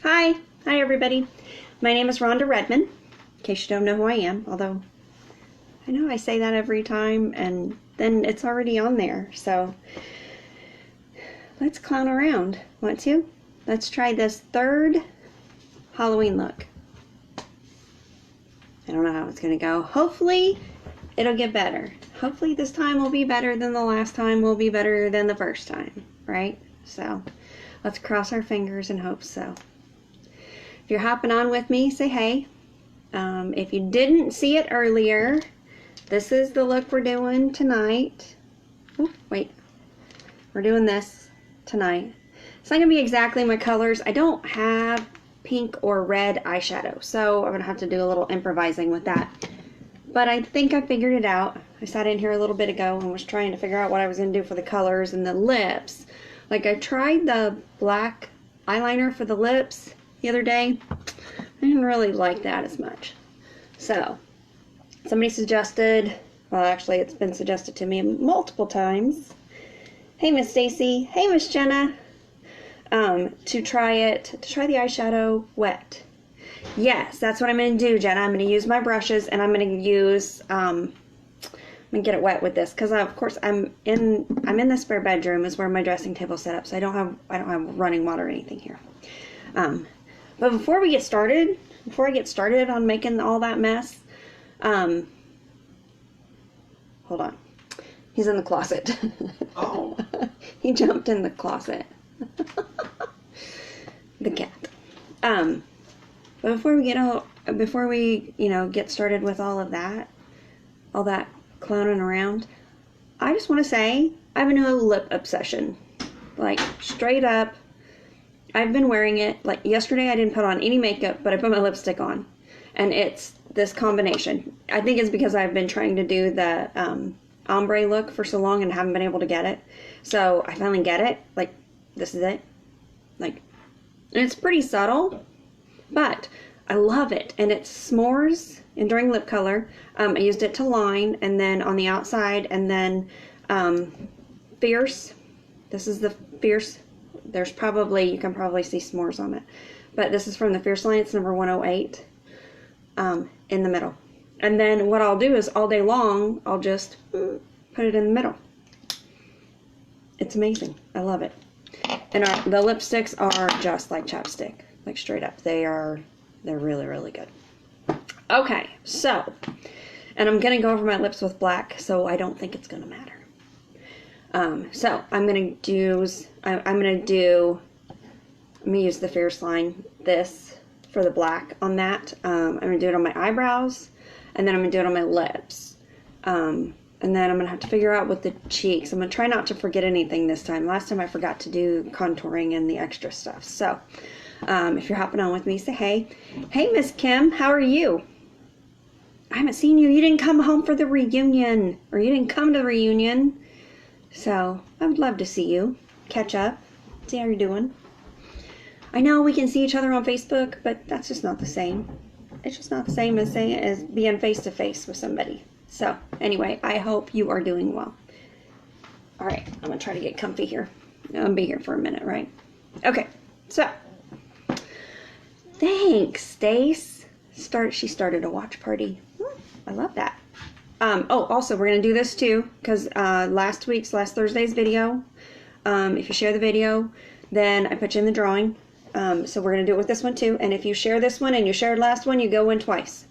Hi everybody. My name is Rhonda Redmond, in case you don't know who I am, although I know I say that every time and then it's already on there. So let's clown around. Want to? Let's try this third Halloween look. I don't know how it's going to go. Hopefully it'll get better. Hopefully this time will be better than the last time, will be better than the first time, right? So let's cross our fingers and hope so. If you're hopping on with me, say hey. If you didn't see it earlier, this is the look we're doing tonight. Ooh, wait. We're doing this tonight. It's not going to be exactly my colors. I don't have pink or red eyeshadow, so I'm going to have to do a little improvising with that. But I think I figured it out. I sat in here a little bit ago and was trying to figure out what I was going to do for the colors and the lips. Like, I tried the black eyeliner for the lips the other day. I didn't really like that as much. So, somebody suggested, well actually it's been suggested to me multiple times. Hey Miss Stacy, hey Miss Jenna, to try the eyeshadow wet. Yes, that's what I'm going to do, Jenna. I'm going to use my brushes and I'm going to use, I'm going to get it wet with this because of course I'm in the spare bedroom is where my dressing table's set up, so I don't have running water or anything here. But before I get started on making all that mess, hold on. He's in the closet. Oh. He jumped in the closet. The cat. But before we get started with all that clowning around, I just want to say I have a new lip obsession. Like, straight up. I've been wearing it, like yesterday I didn't put on any makeup, but I put my lipstick on. And it's this combination. I think it's because I've been trying to do the ombre look for so long and haven't been able to get it. So I finally get it. Like, this is it. Like, and it's pretty subtle, but I love it. And it's S'mores Enduring Lip Color. I used it to line, and then on the outside, and then Fierce. This is the Fierce. You can probably see S'mores on it. But this is from the Fierce line. It's number 108 in the middle. And then what I'll do is all day long, I'll just put it in the middle. It's amazing. I love it. And the lipsticks are just like chapstick. Like, straight up. They're really, really good. Okay, so, and I'm going to go over my lips with black, so I don't think it's going to matter. So I'm going to use the Fierce line, this, for the black on that. I'm going to do it on my eyebrows, and then I'm going to do it on my lips. And then I'm going to have to figure out with the cheeks. I'm going to try not to forget anything this time. Last time I forgot to do contouring and the extra stuff. So, if you're hopping on with me, say hey. Hey, Miss Kim, how are you? I haven't seen you. You didn't come home for the reunion, or you didn't come to the reunion. So, I would love to see you, catch up, see how you're doing. I know we can see each other on Facebook, but that's just not the same. It's just not the same as being face-to-face with somebody. So, anyway, I hope you are doing well. Alright, I'm going to try to get comfy here. I'm going to be here for a minute, right? Okay, so, thanks, Stace. She started a watch party. I love that. Also, we're going to do this too, because last Thursday's video, if you share the video, then I put you in the drawing. So we're going to do it with this one too. And if you share this one and you shared last one, you go in twice.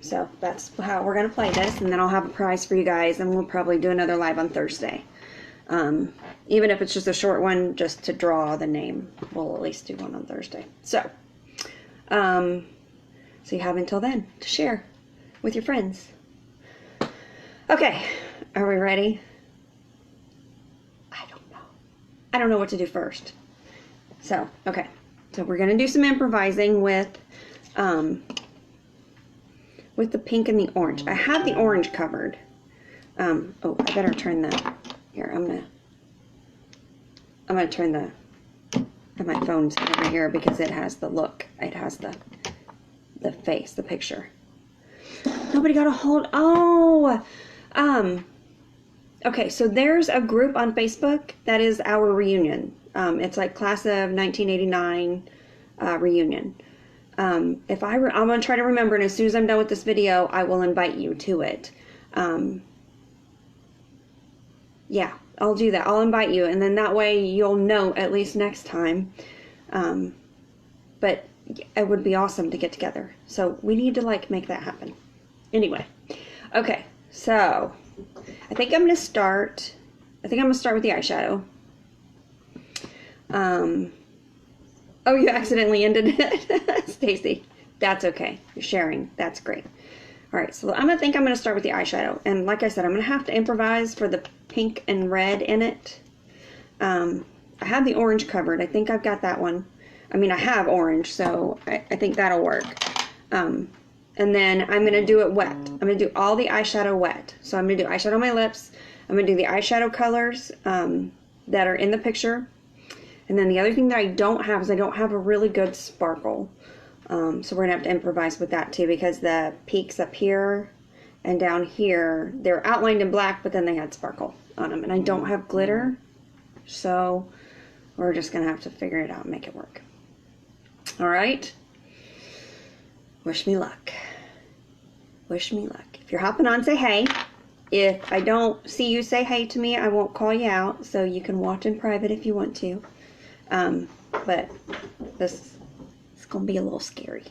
So that's how we're going to play this. And then I'll have a prize for you guys. And we'll probably do another live on Thursday. Even if it's just a short one, just to draw the name. We'll at least do one on Thursday. So you have until then to share with your friends. Okay, are we ready? I don't know what to do first. So, okay. So we're going to do some improvising with the pink and the orange. I have the orange covered. I better turn here, I'm going to turn my phone's over here because it has the look. It has the face, the picture. Nobody got a hold. Oh, Okay, so there's a group on Facebook that is our reunion. It's like class of 1989 reunion. If I'm going to try to remember, and as soon as I'm done with this video, I will invite you to it. Yeah, I'll do that. I'll invite you, and then that way you'll know at least next time. But it would be awesome to get together. So we need to like make that happen. Anyway, okay, so I think I'm going to start. I think I'm going to start with the eyeshadow. Oh, you accidentally ended it, Stacy. That's okay. You're sharing. That's great. All right, so I'm going to start with the eyeshadow. And like I said, I'm going to have to improvise for the pink and red in it. I have the orange covered. I think I've got that one. I mean, I have orange, so I think that'll work. And then I'm going to do it wet. I'm going to do all the eyeshadow wet. So I'm going to do eyeshadow on my lips. I'm going to do the eyeshadow colors that are in the picture. And then the other thing that I don't have is I don't have a really good sparkle. So we're going to have to improvise with that too, because the peaks up here and down here, they're outlined in black, but then they had sparkle on them. And I don't have glitter, so we're just going to have to figure it out and make it work. All right. Wish me luck. Wish me luck. If you're hopping on, say hey. If I don't see you say hey to me, I won't call you out, so you can watch in private if you want to. But this is going to be a little scary.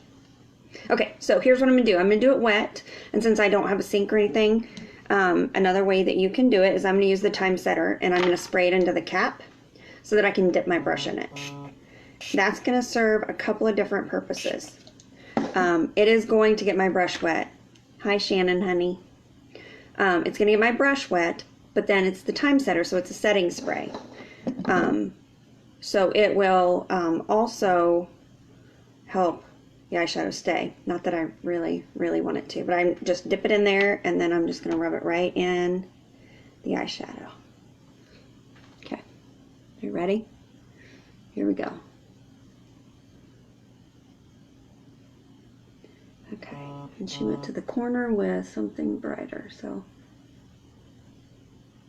Okay, so here's what I'm going to do. I'm going to do it wet, and since I don't have a sink or anything, another way that you can do it is I'm going to use the time setter, and I'm going to spray it into the cap so that I can dip my brush in it. That's going to serve a couple of different purposes. It is going to get my brush wet. Hi, Shannon, honey. It's going to get my brush wet, but then it's the time setter, so it's a setting spray. So it will also help the eyeshadow stay. Not that I really want it to, but I just dip it in there, and then I'm just going to rub it right in the eyeshadow. Okay, you ready? Here we go. Okay, and she went to the corner with something brighter, so.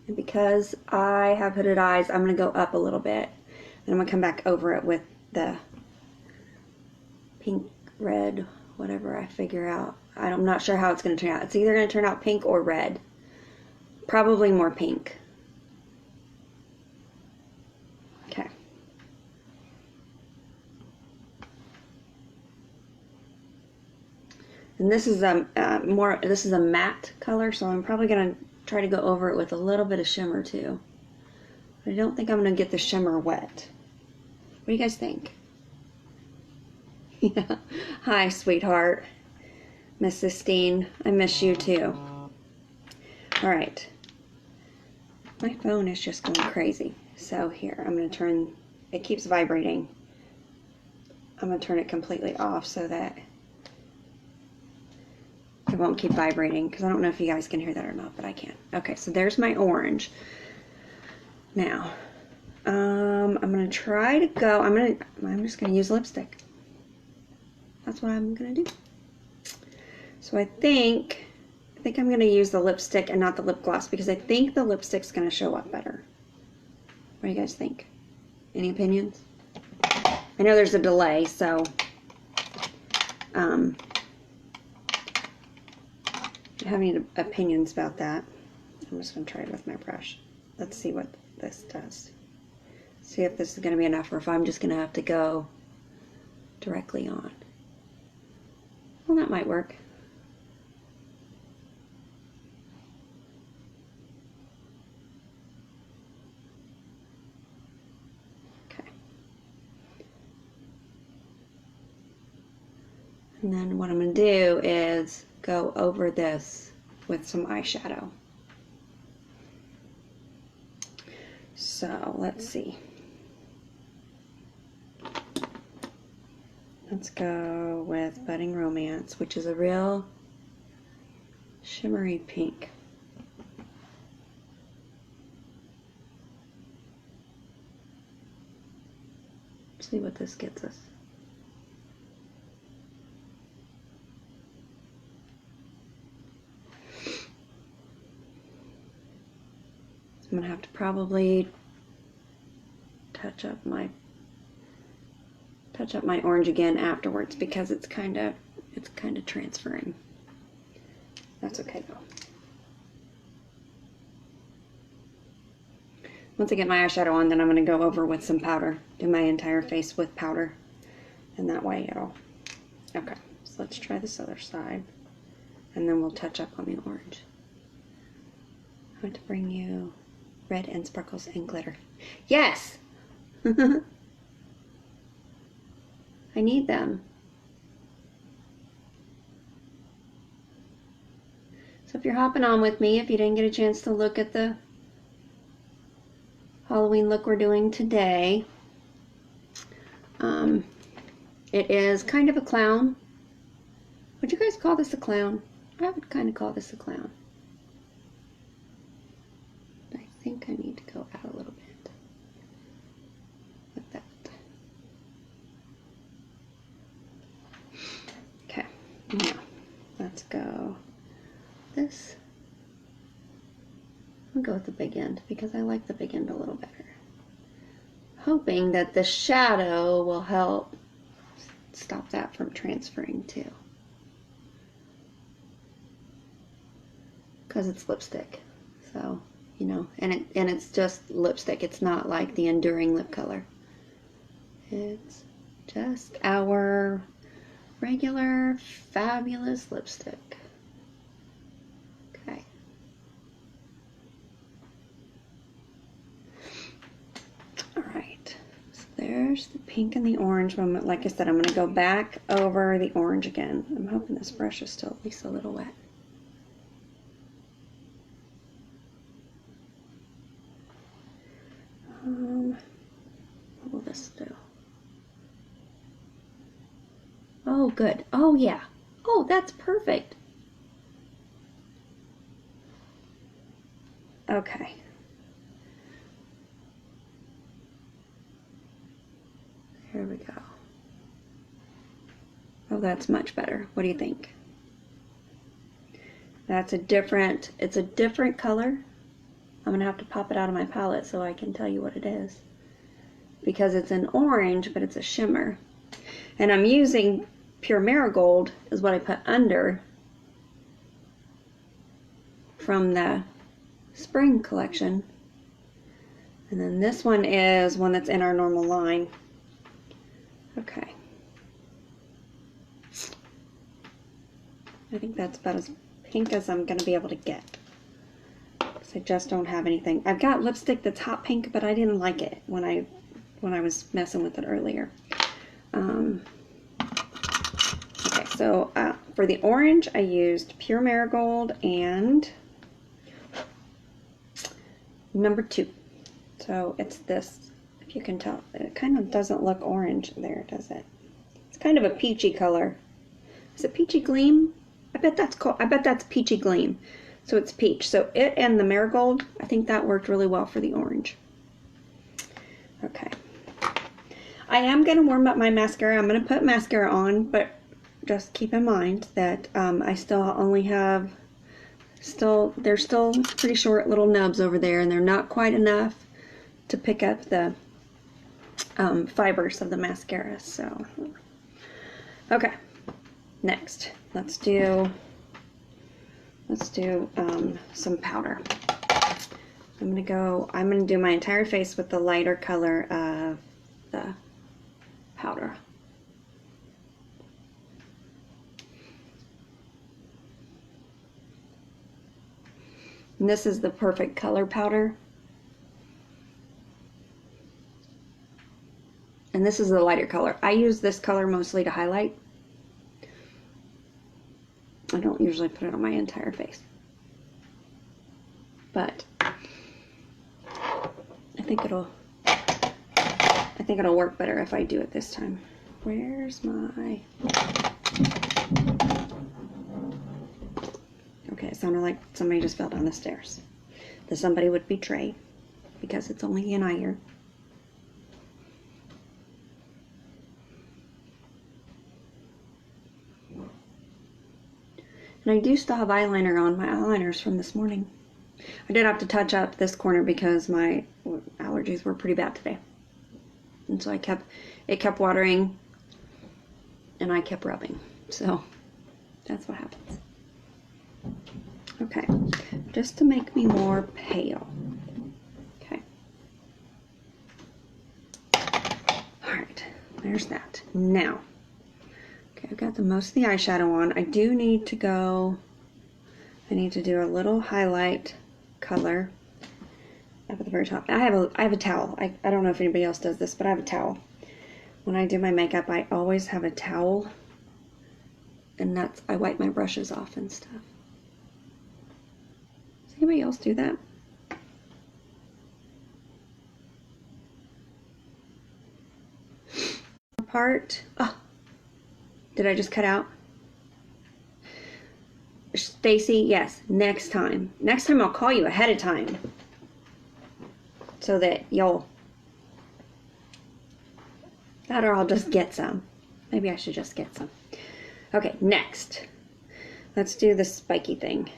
And because I have hooded eyes, I'm going to go up a little bit. And I'm going to come back over it with the pink, red, whatever I figure out. I'm not sure how it's going to turn out. It's either going to turn out pink or red. Probably more pink. Okay. And this is a matte color, so I'm probably going to try to go over it with a little bit of shimmer too. But I don't think I'm going to get the shimmer wet. What do you guys think? Yeah. Hi, sweetheart. Miss Sistine. I miss you too. All right. My phone is just going crazy. So here, I'm going to turn, it keeps vibrating. I'm going to turn it completely off so that it won't keep vibrating, because I don't know if you guys can hear that or not, but I can. Okay, so there's my orange. Now, I'm going to try to go, I'm just going to use lipstick. That's what I'm going to do. So I think I'm going to use the lipstick and not the lip gloss, because I think the lipstick's going to show up better. What do you guys think? Any opinions? I know there's a delay, so if you have any opinions about that, I'm just going to try it with my brush. Let's see what this does. See if this is going to be enough, or if I'm just going to have to go directly on. Well, that might work. Okay. And then what I'm going to do is go over this with some eyeshadow. So let's see. Let's go with Budding Romance, which is a real shimmery pink. Let's see what this gets us. gonna have to probably touch up my orange again afterwards because it's kind of transferring. That's okay though. Once I get my eyeshadow on, then I'm going to go over with some powder. Do my entire face with powder. And that way it'll... Okay, so let's try this other side. And then we'll touch up on the orange. I want to bring you red and sparkles and glitter. Yes! I need them. So if you're hopping on with me, if you didn't get a chance to look at the Halloween look we're doing today, it is kind of a clown. Would you guys call this a clown? I would kind of call this a clown. I think I need to go out a little bit with that. Okay, now let's go this. I'll go with the big end because I like the big end a little better. Hoping that the shadow will help stop that from transferring too. Because it's lipstick. So, you know, and it's just lipstick. It's not like the enduring lip color. It's just our regular fabulous lipstick. Okay. Alright, so there's the pink and the orange. Like I said, I'm going to go back over the orange again. I'm hoping this brush is still at least a little wet. What will this do? Oh, good. Oh, yeah. Oh, that's perfect. Okay. There we go. Oh, that's much better. What do you think? It's a different color. I'm going to have to pop it out of my palette so I can tell you what it is. Because it's an orange, but it's a shimmer. And I'm using Pure Marigold is what I put under from the spring collection. And then this one is one that's in our normal line. Okay. I think that's about as pink as I'm going to be able to get. Because I just don't have anything. I've got lipstick that's hot pink, but I didn't like it when I was messing with it earlier. Okay, so for the orange, I used Pure Marigold and number 2. So it's this, if you can tell, it kind of doesn't look orange there, does it? It's kind of a peachy color. Is it Peachy Gleam? I bet that's Peachy Gleam. So it's peach. So it and the marigold, I think that worked really well for the orange. Okay. I am going to warm up my mascara. I'm going to put mascara on, but just keep in mind that I still only have, they're still pretty short little nubs over there, and they're not quite enough to pick up the fibers of the mascara. So, okay, next, let's do some powder. I'm gonna do my entire face with the lighter color of the powder. And this is the Perfect Color powder. And this is the lighter color. I use this color mostly to highlight. I don't usually put it on my entire face. But I think it'll work better if I do it this time. Where's my... Okay, it sounded like somebody just fell down the stairs. That somebody would betray, because it's only an ear. And I do still have eyeliner on. My eyeliner's from this morning. I did have to touch up this corner because my allergies were pretty bad today. And so it kept watering and I kept rubbing. So that's what happens. Okay, just to make me more pale. Okay. All right, there's that. Now, okay, I've got the most of the eyeshadow on. I need to do a little highlight color up at the very top. I have a towel. I don't know if anybody else does this, but I have a towel. When I do my makeup, I always have a towel, and I wipe my brushes off and stuff. Does anybody else do that? Part. Oh, did I just cut out? Stacy, yes, next time. Next time I'll call you ahead of time so that you'll, that or I'll just get some. Maybe I should just get some. Okay, next. Let's do the spiky thing.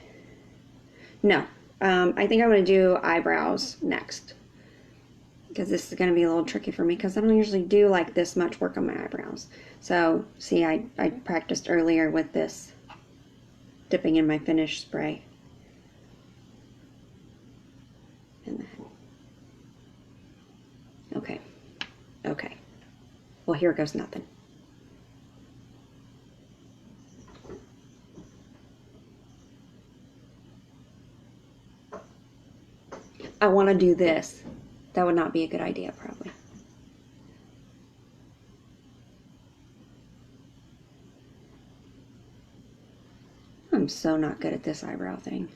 No, I think I'm going to do eyebrows next, because this is going to be a little tricky for me because I don't usually do like this much work on my eyebrows. So, see, I practiced earlier with this, dipping in my finish spray. And then, okay. Well, here goes nothing. I want to do this. That would not be a good idea, probably. I'm so not good at this eyebrow thing.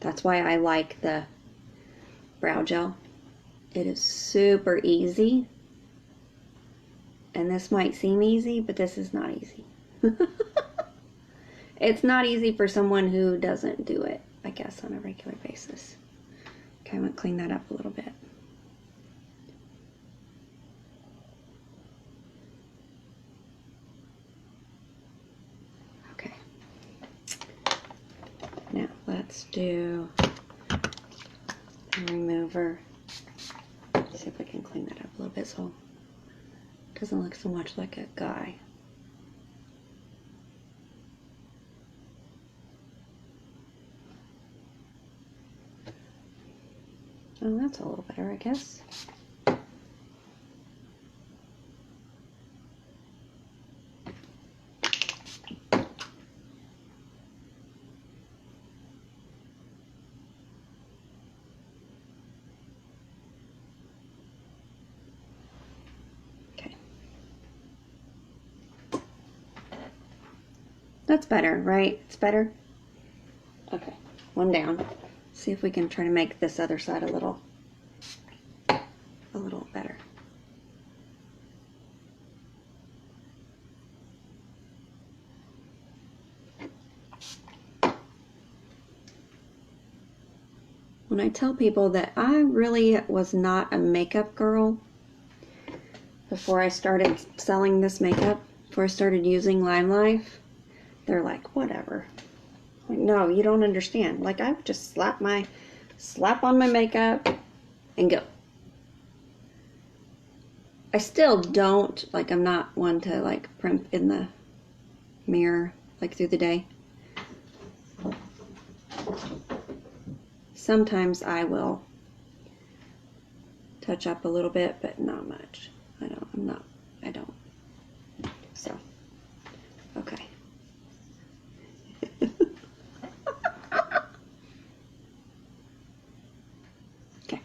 That's why I like the brow gel. It is super easy. And this might seem easy, but this is not easy. It's not easy for someone who doesn't do it, I guess, on a regular basis. Okay, I'm going to clean that up a little bit. Okay. Now, let's do the remover. See if I can clean that up a little bit so it doesn't look so much like a guy. Oh, that's a little better, I guess. Okay. That's better, right? It's better? Okay, one down. See if we can try to make this other side a little better. When I tell people that I really was not a makeup girl before I started selling this makeup, before I started using Lime Life, they're like, whatever. Like, no, you don't understand. Like, I would just slap on my makeup and go. I still don't, like, I'm not one to, like, primp in the mirror, like, through the day. Sometimes I will touch up a little bit, but not much. I don't. So, okay. Okay.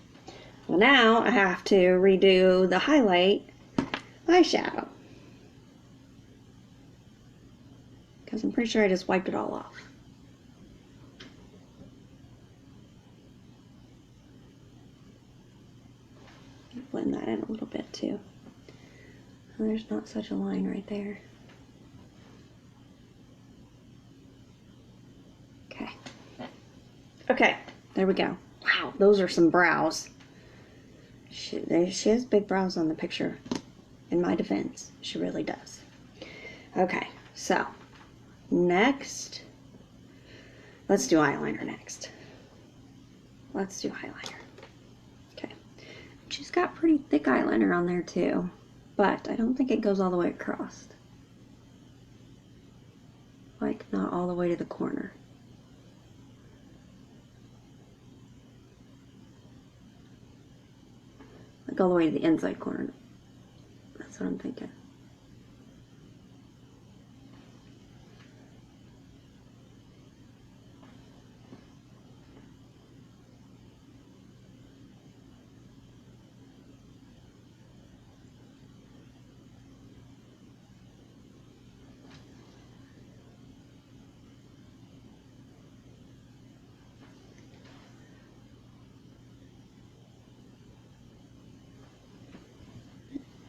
Well, now I have to redo the highlight eyeshadow, because I'm pretty sure I just wiped it all off. Blend that in a little bit too. Oh, there's not such a line right there. Okay. Okay, there we go. Wow, those are some brows. She has big brows on the picture. In my defense, she really does. Okay, so next, let's do eyeliner next. Let's do eyeliner. Okay. She's got pretty thick eyeliner on there too, but I don't think it goes all the way across. Like, not all the way to the corner. Like all the way to the inside corner. That's what I'm thinking.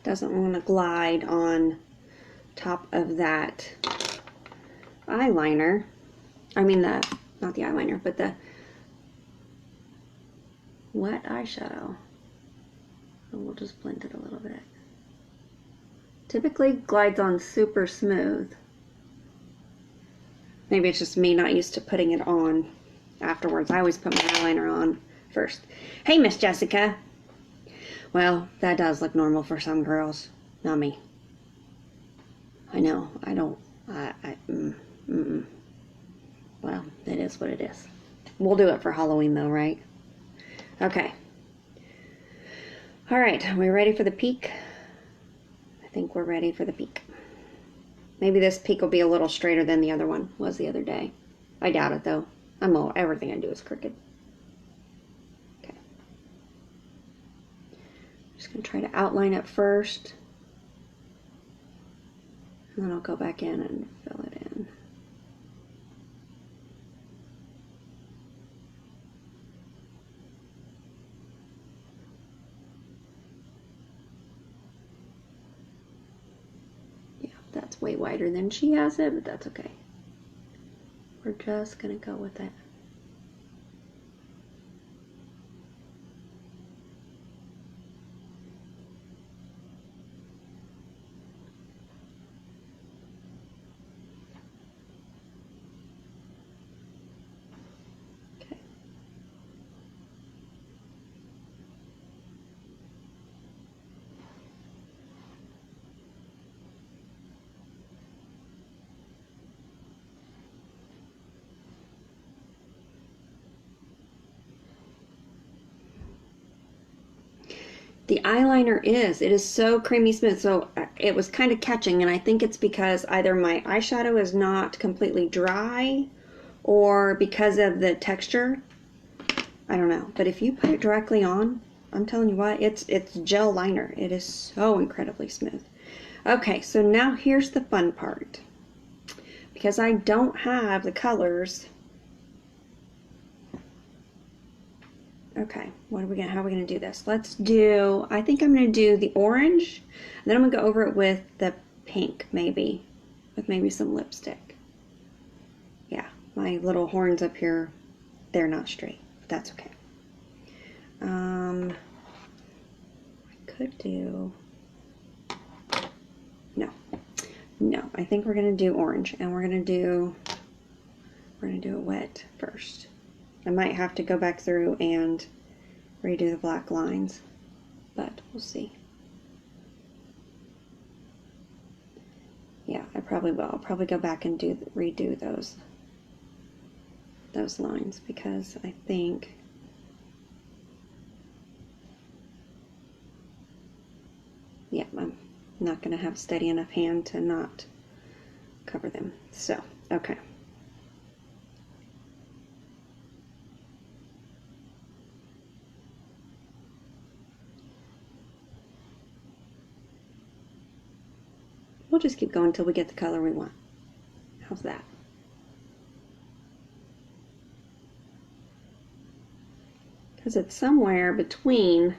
Doesn't want to glide on top of that eyeliner. I mean not the eyeliner, but the wet eyeshadow. And we'll just blend it a little bit. Typically glides on super smooth. Maybe it's just me not used to putting it on afterwards. I always put my eyeliner on first. Hey, Miss Jessica. Well, that does look normal for some girls, not me. I know, I don't, well, it is what it is. We'll do it for Halloween though, right? Okay. All right, are we ready for the peak? I think we're ready for the peak. Maybe this peak will be a little straighter than the other one was the other day. I doubt it though. Everything I do is crooked. Just going to try to outline it first, and then I'll go back in and fill it in. Yeah, that's way wider than she has it, but that's okay. We're just going to go with that. The eyeliner it is so creamy smooth, so it was kind of catching, and I think it's because either my eyeshadow is not completely dry or because of the texture. I don't know, but if you put it directly on, I'm telling you what, it's gel liner. It is so incredibly smooth. Okay, so now here's the fun part. Because I don't have the colors. Okay, how are we gonna do this? I think I'm gonna do the orange, and then I'm gonna go over it with the pink, with maybe some lipstick. Yeah, my little horns up here, they're not straight, but that's okay. I could do, no, I think we're gonna do orange, and we're gonna do it wet first. I might have to go back through and redo the black lines, but we'll see. Yeah, I probably will. I'll probably go back and redo those lines, because I think I'm not going to have steady enough hand to not cover them. So, okay. We'll just keep going until we get the color we want. How's that? Because it's somewhere between,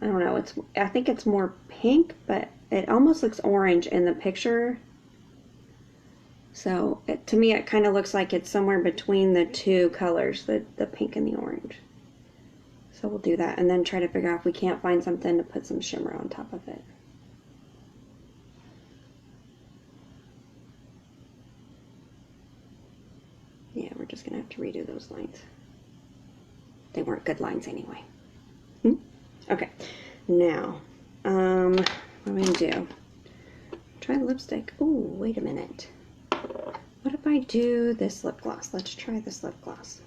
I don't know, I think it's more pink, but it almost looks orange in the picture. So to me it kind of looks like it's somewhere between the two colors, the pink and the orange. So we'll do that and then try to figure out if we can't find something to put some shimmer on top of it. to redo those lines. They weren't good lines anyway. Okay, now, what am I going to do? Try lipstick. Oh, wait a minute. What if I do this lip gloss? Let's try this lip gloss.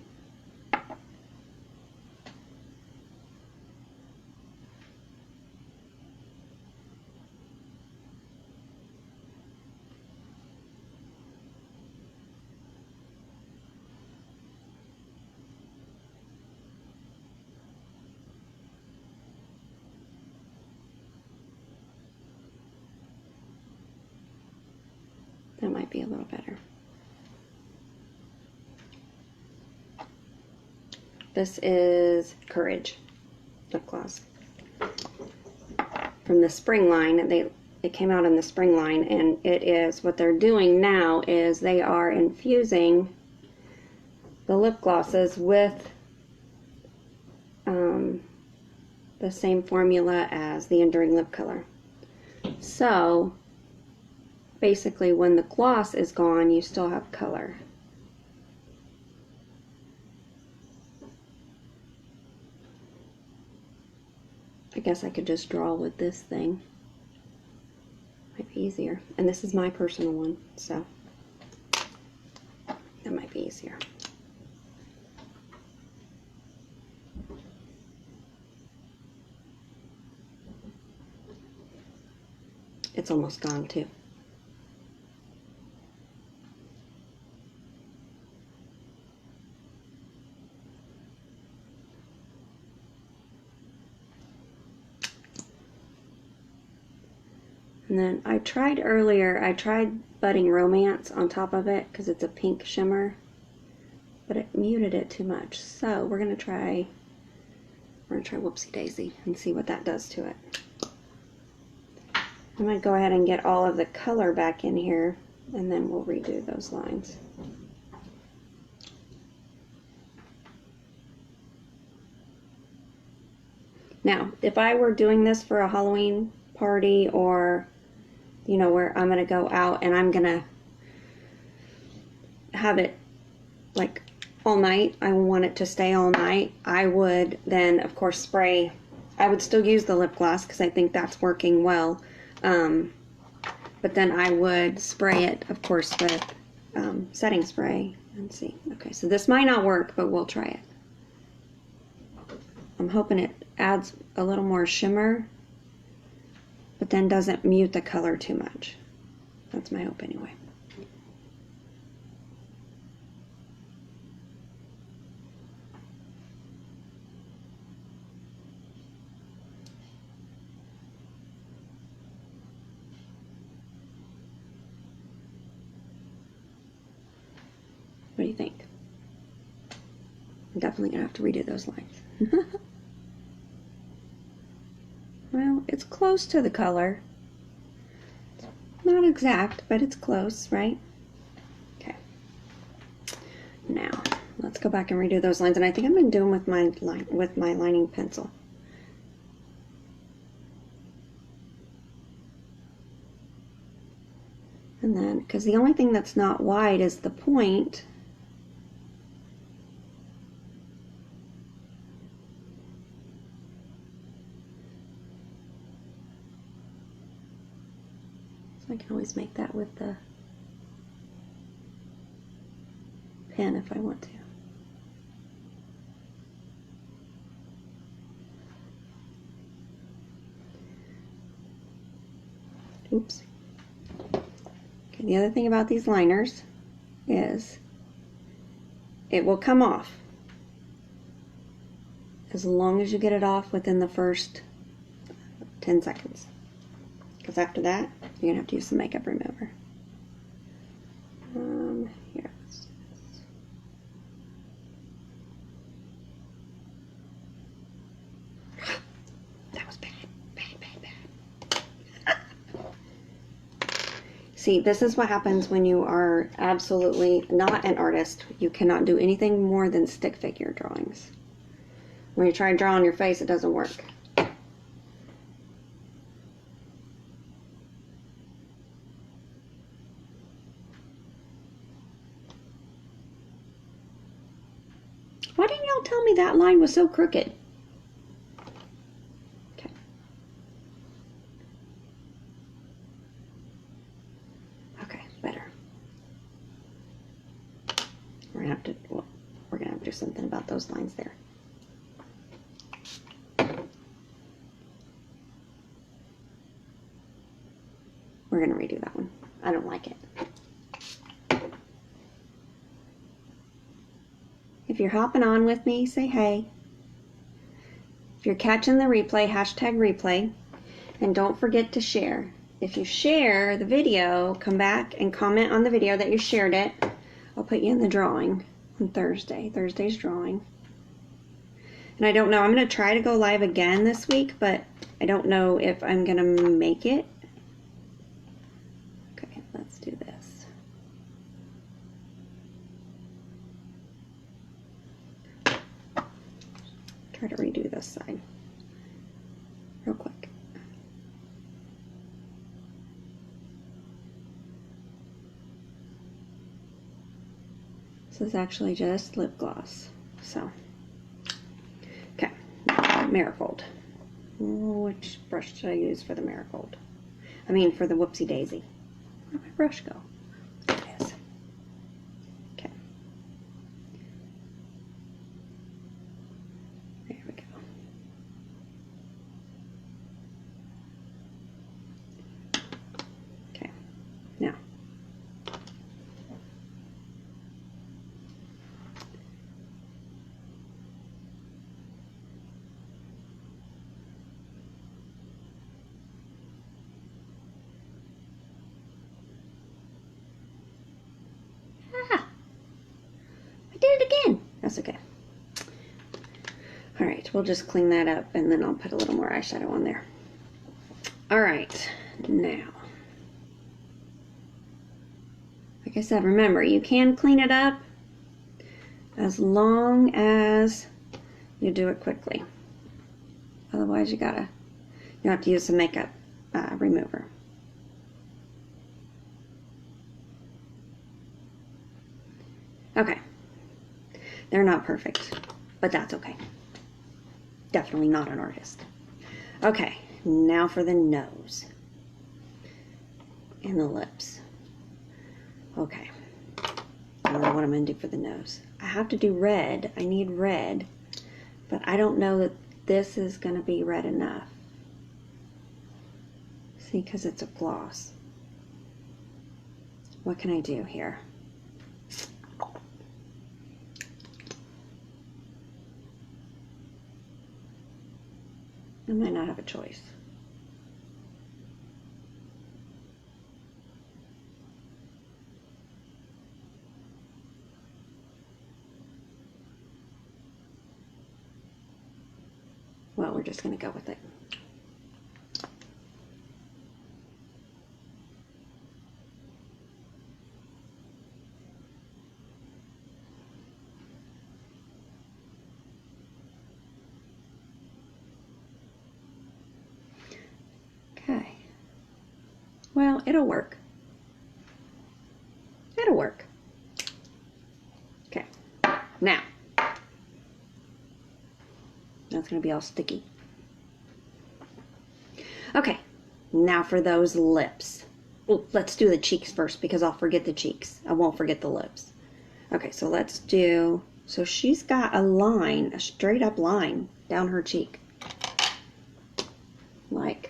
That might be a little better. This is Courage lip gloss from the spring line. It came out in the spring line, and it is, what they're doing now is they are infusing the lip glosses with the same formula as the Enduring Lip Color. So basically, when the gloss is gone, you still have color. I guess I could just draw with this thing. Might be easier. And this is my personal one, so that might be easier. It's almost gone too. And then I tried Budding Romance on top of it because it's a pink shimmer, but it muted it too much. So we're gonna try Whoopsie Daisy and see what that does to it. I'm gonna go ahead and get all of the color back in here, and then we'll redo those lines. Now, if I were doing this for a Halloween party, or you know, where I'm gonna go out and I'm gonna have it like all night, I want it to stay all night, I would then of course spray. I would still use the lip gloss because I think that's working well, but then I would spray it of course with setting spray and see. Okay, so this might not work, but we'll try it. I'm hoping it adds a little more shimmer, but then doesn't mute the color too much. That's my hope anyway. What do you think? I'm definitely gonna have to redo those lines. Well, it's close to the color. Not exact, but it's close, right? Okay. Now, let's go back and redo those lines. And I think I'm going to do them with my lining pencil. And then, because the only thing that's not wide is the point. I can always make that with the pen if I want to. Oops. Okay, the other thing about these liners is it will come off as long as you get it off within the first 10 seconds. Because after that, you're going to have to use some makeup remover. Here. That was bad. See, this is what happens when you are absolutely not an artist. You cannot do anything more than stick figure drawings. When you try and draw on your face, it doesn't work. y'all tell me that line was so crooked? Okay. Okay, better. We're gonna have to, well, we're gonna have to do something about those lines there. We're gonna redo that one. I don't like it. If you're hopping on with me, say hey. If you're catching the replay, hashtag replay. And don't forget to share. If you share the video, come back and comment on the video that you shared it. I'll put you in the drawing on Thursday. Thursday's drawing. And I don't know, I'm going to try to go live again this week, but I don't know if I'm going to make it. Okay, let's do this. Try to redo this side real quick. This is actually just lip gloss. So, okay, Marigold. Which brush should I use for the Marigold? I mean, for the Whoopsie Daisy. Where'd my brush go? There it is. Okay. There we go. Okay. Now. Did it again. That's okay. All right, we'll just clean that up and then I'll put a little more eyeshadow on there. All right, now, like I said, remember, you can clean it up as long as you do it quickly. Otherwise, you have to use some makeup remover. Okay. They're not perfect, but that's okay. Definitely not an artist. Okay, now for the nose and the lips. Okay, I don't know what I'm going to do for the nose. I have to do red. I need red, but I don't know that this is going to be red enough. See, because it's a gloss. What can I do here? I might not have a choice. Well, we're just going to go with it. Okay. Well, it'll work. It'll work. Okay. Now, that's going to be all sticky. Okay. Now for those lips. Well, let's do the cheeks first because I'll forget the cheeks. I won't forget the lips. Okay, so let's do... So she's got a line, a straight up line down her cheek. Like...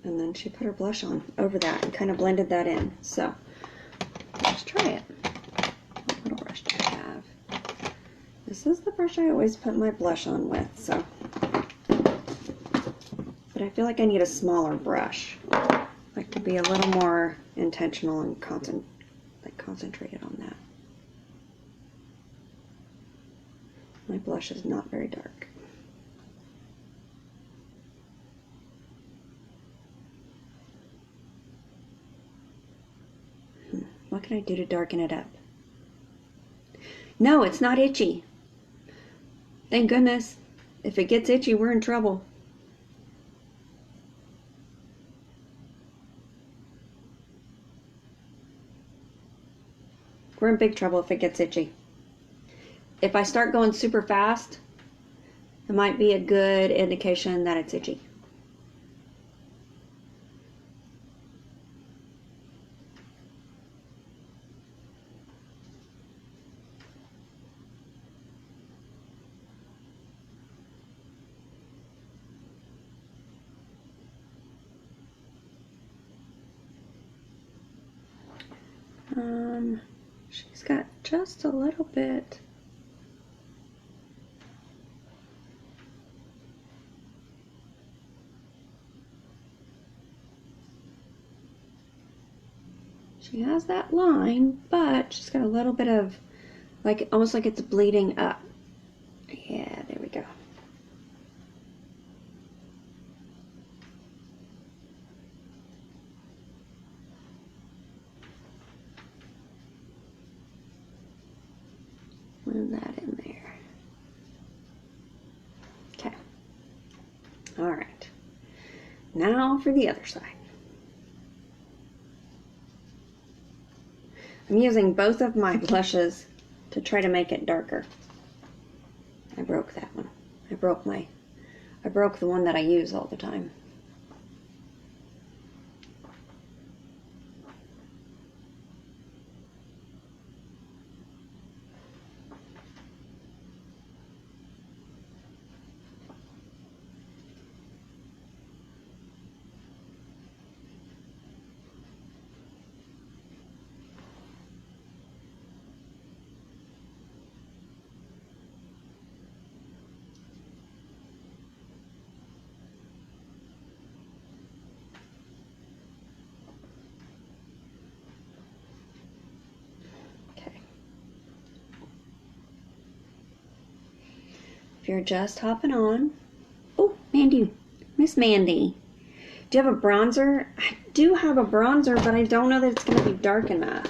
And then she put her blush on over that and kind of blended that in. So, let's try it. What little brush do I have? This is the brush I always put my blush on with, so. But I feel like I need a smaller brush. Like to be a little more intentional and concentrated on that. My blush is not very dark. What can I do to darken it up? No, it's not itchy. Thank goodness. If it gets itchy, we're in trouble. We're in big trouble if it gets itchy. If I start going super fast, it might be a good indication that it's itchy. She's got just a little bit. She has that line, but she's got a little bit of, like, almost like it's bleeding up. Yeah, there we go. Move that in there. Okay. All right. Now for the other side. I'm using both of my blushes to try to make it darker. I broke that one. I broke the one that I use all the time. If you're just hopping on, oh, Mandy, Miss Mandy, do you have a bronzer? I do have a bronzer, but I don't know that it's going to be dark enough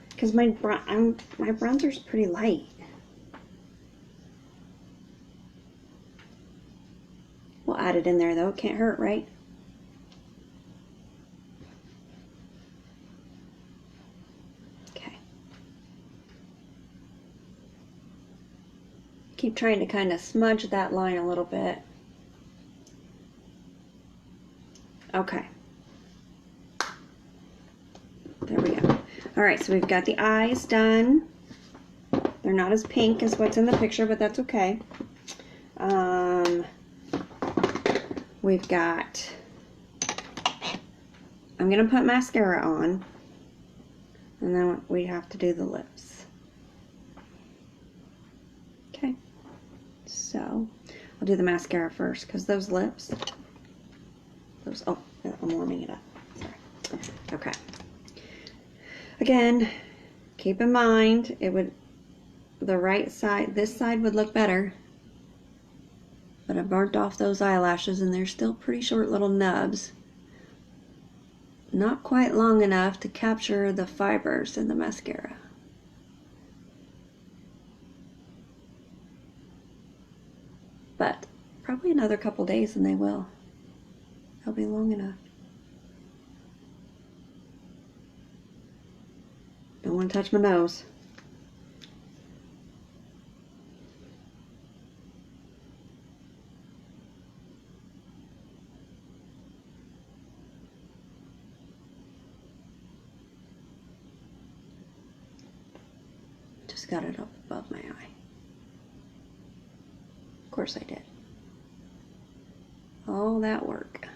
because my bronzer's pretty light. We'll add it in there though. It can't hurt, right? Keep trying to kind of smudge that line a little bit. Okay. There we go. All right, so we've got the eyes done. They're not as pink as what's in the picture, but that's okay. We've got, I'm going to put mascara on, and then we have to do the lips. Okay. So, I'll do the mascara first, because those lips, oh, I'm warming it up. Sorry. Okay. Again, keep in mind, the right side, this side would look better, but I burnt off those eyelashes, and they're still pretty short little nubs. Not quite long enough to capture the fibers in the mascara. But probably another couple days and they will. They'll be long enough. Don't want to touch my nose. Just got it up above my eye. Of course I did. All that work.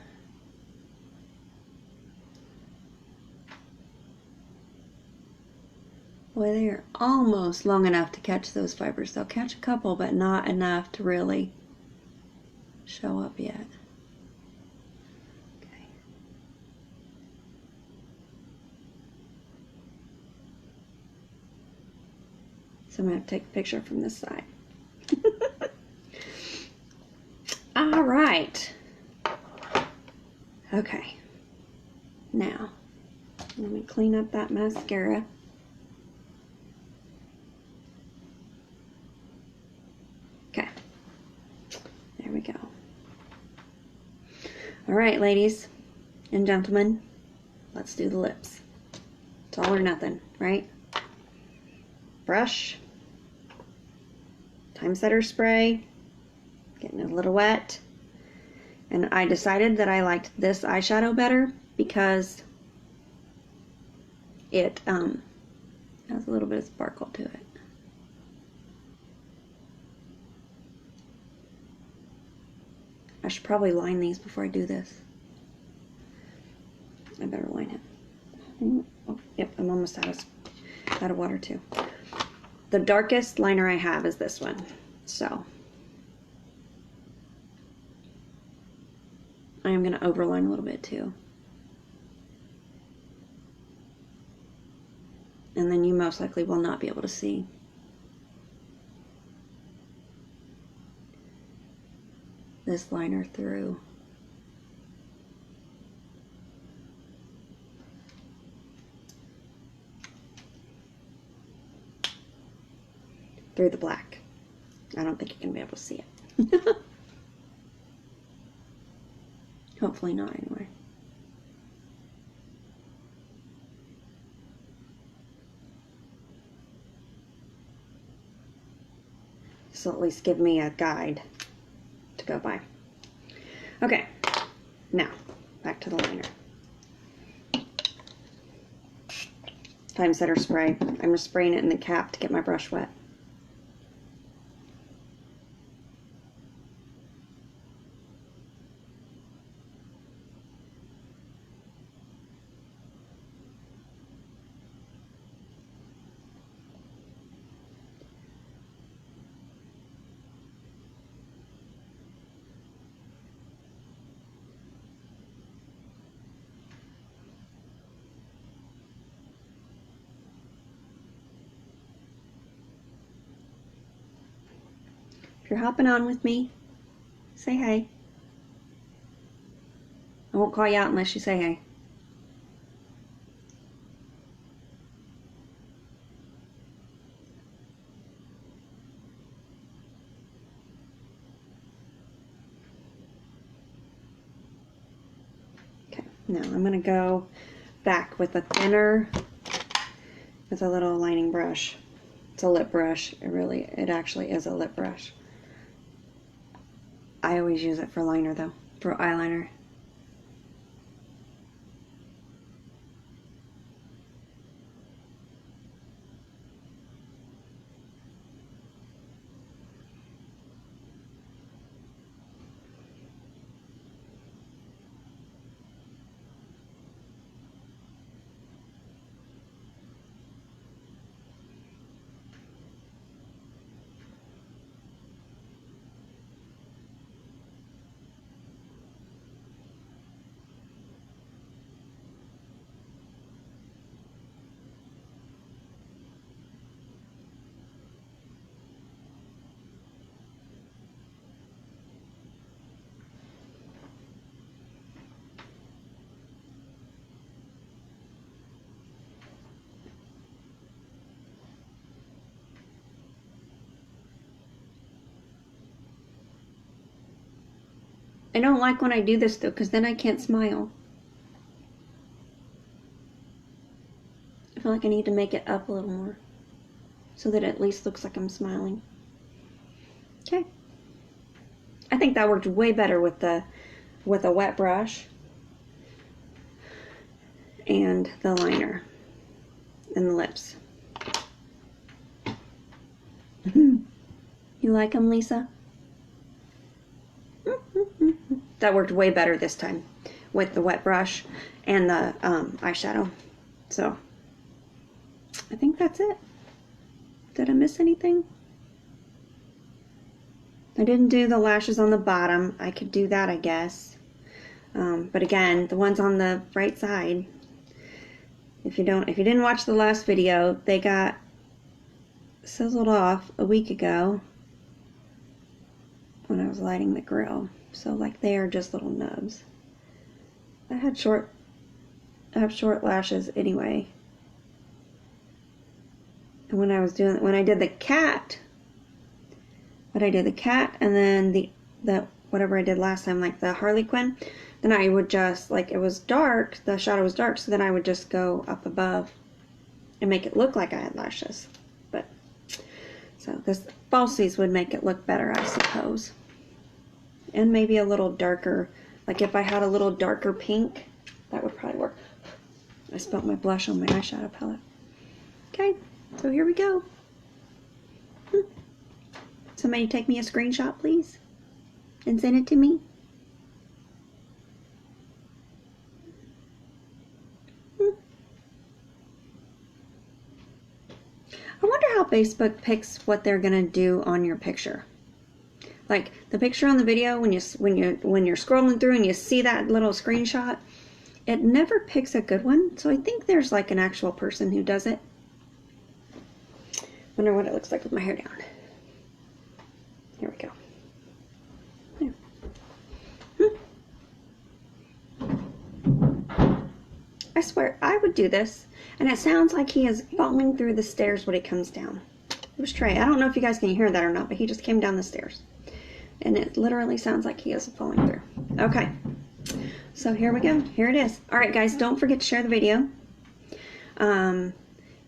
Boy, they are almost long enough to catch those fibers. They'll catch a couple, but not enough to really show up yet. Okay. So I'm going to take a picture from this side. All right. Okay. Now, let me clean up that mascara. All right, ladies and gentlemen, let's do the lips. It's all or nothing, right? Brush, time setter spray, getting a little wet. And I decided that I liked this eyeshadow better because it has a little bit of sparkle to it. I should probably line these before I do this. I better line it. Oh, yep, I'm almost out of water too. The darkest liner I have is this one, so I am going to overline a little bit too. And then you most likely will not be able to see. This liner through. Through the black. I don't think you're going to be able to see it. Hopefully not, anyway. This will at least give me a guide to go by. Okay, now back to the liner. Time setter spray. I'm just spraying it in the cap to get my brush wet. If you're hopping on with me, say hey. I won't call you out unless you say hey. Okay, now I'm going to go back with a thinner, with a little lining brush. It's a lip brush. It actually is a lip brush. I always use it for liner though, for eyeliner. I don't like when I do this though, because then I can't smile. I feel like I need to make it up a little more so that it at least looks like I'm smiling. Okay. I think that worked way better with a wet brush and the liner and the lips. You like them, Lisa? That worked way better this time with the wet brush and the eyeshadow. So I think that's it. Did I miss anything? I didn't do the lashes on the bottom. I could do that, I guess. But again, the ones on the right side, if you didn't watch the last video, they got sizzled off a week ago when I was lighting the grill. So like they are just little nubs. I have short lashes anyway. And when I did the cat and then the whatever I did last time, like the Harley Quinn, then I would just, like, it was dark, the shadow was dark, so then I would just go up above and make it look like I had lashes. But, so this falsies would make it look better, I suppose. And maybe a little darker, like if I had a little darker pink, that would probably work. I spilled my blush on my eyeshadow palette. Okay, so here we go. Somebody take me a screenshot, please, and send it to me. I wonder how Facebook picks what they're gonna do on your picture. Like the picture on the video, when you're scrolling through and you see that little screenshot, it never picks a good one. So I think there's like an actual person who does it. Wonder what it looks like with my hair down. Here we go. I swear, I would do this, and it sounds like he is falling through the stairs when he comes down. It was Trey. I don't know if you guys can hear that or not, but he just came down the stairs. And it literally sounds like he is falling through. Okay. So here we go. Here it is. All right, guys, don't forget to share the video.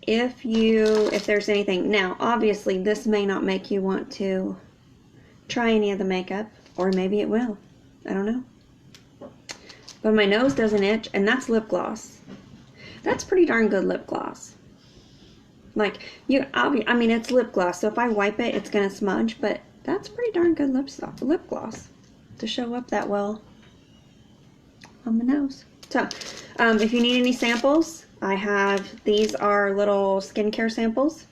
If there's anything. Now, obviously, this may not make you want to try any of the makeup, or maybe it will. I don't know. But my nose doesn't itch, and that's lip gloss. That's pretty darn good lip gloss. Like, I mean, it's lip gloss, so if I wipe it, it's going to smudge, but that's pretty darn good lip gloss to show up that well on the nose. So, if you need any samples, I have, these are little skincare samples.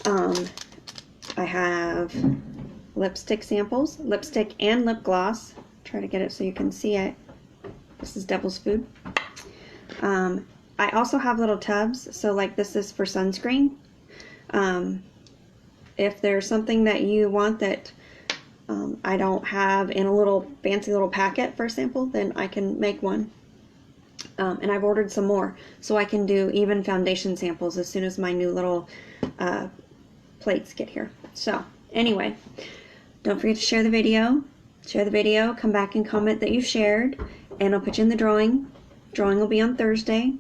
I have lipstick samples, lipstick and lip gloss. Try to get it so you can see it. This is Devil's Food. I also have little tubs, so like this is for sunscreen. If there's something that you want that I don't have in a little fancy little packet for a sample, then I can make one. And I've ordered some more, so I can do even foundation samples as soon as my new little plates get here. So anyway, don't forget to share the video. Share the video, come back and comment that you shared, and I'll put you in the drawing. Drawing will be on Thursday.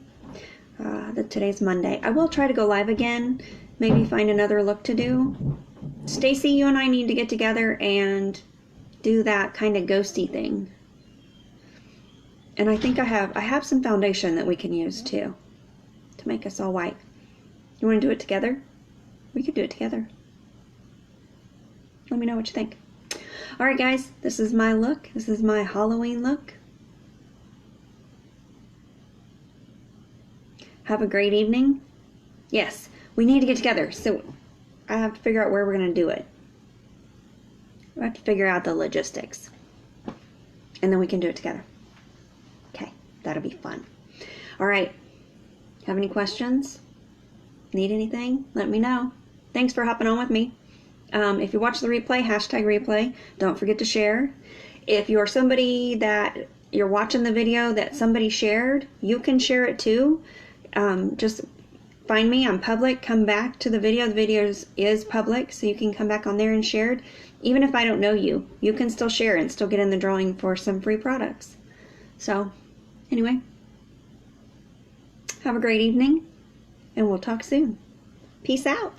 Today's Monday. I will try to go live again, maybe find another look to do. Stacy, you and I need to get together and do that kind of ghosty thing. And I think I have some foundation that we can use too, to make us all white. You want to do it together? We could do it together. Let me know what you think. Alright guys, this is my look. This is my Halloween look. Have a great evening. Yes, we need to get together, so I have to figure out where we're going to do it. We have to figure out the logistics. And then we can do it together. Okay, that'll be fun. Alright, have any questions? Need anything? Let me know. Thanks for hopping on with me. If you watch the replay, #replay, don't forget to share. If you're somebody that you're watching the video that somebody shared, you can share it too. Just find me on public, come back to the video. The video is public, so you can come back on there and share it. Even if I don't know you, you can still share and still get in the drawing for some free products. So, anyway, have a great evening, and we'll talk soon. Peace out.